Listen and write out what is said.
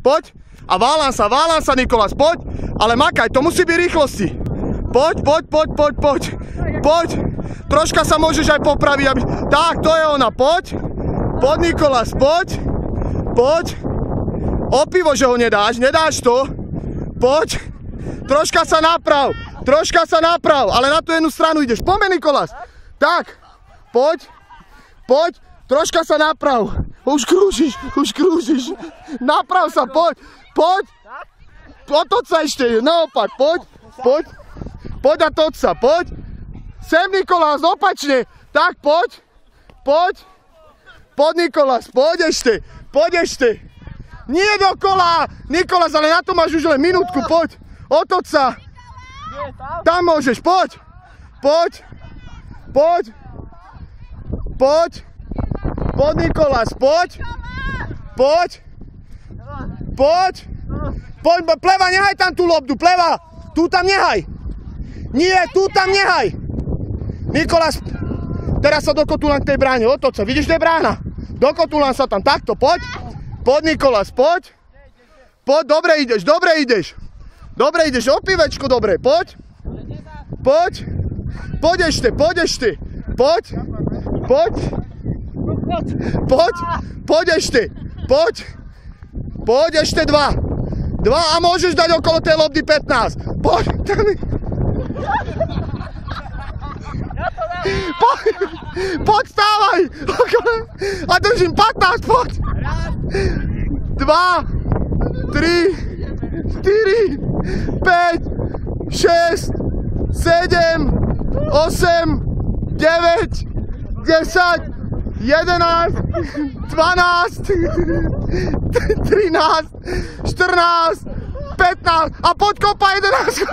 Poď. A válam sa, Nikolás, poď. Ale makaj, to musí byť rýchlosti. Poď. Poď. Troška sa môžeš aj popraviť, aby... Tak, to je ona, poď. Poď, Nikolás, poď. O pivo, že ho nedáš to. Poď. Troška sa naprav, ale na tú jednu stranu ideš. Poďme, Nikolás. Tak, poď. Troška sa naprav. Už krúžiš. Naprav sa, poď. Otoď sa ešte, naopak, poď. Poď a toď sa, poď. Sem, Nikolás, opačne. Tak, poď. Poď, Nikolás, poď ešte. Nie dokola, Nikolás, ale na to máš už len minútku, poď. Otoď sa. Tam môžeš, poď. Poď, Nikolás, poď. Pleva, nehaj tam tú lobdu, pleva. Tu tam nehaj. Nie, tu tam nehaj. Nikolás, teraz sa dokotúlam k tej bráne, otoď sa, vidíš, to je brána. Dokotúlam sa tam, takto, poď. Poď, Nikolás, poď. Dobre ideš. O pivečko, dobre, poď. Poď ešte. Poď ešte 2 a môžeš dať okolo tej lobdy 15. Poď. Poď, stávaj. A držím 15, poď. 2, 3, 4, 5, 6, 7, 8, 9, 10, 11, 12, 13, 14, 15 a poď kopa 11.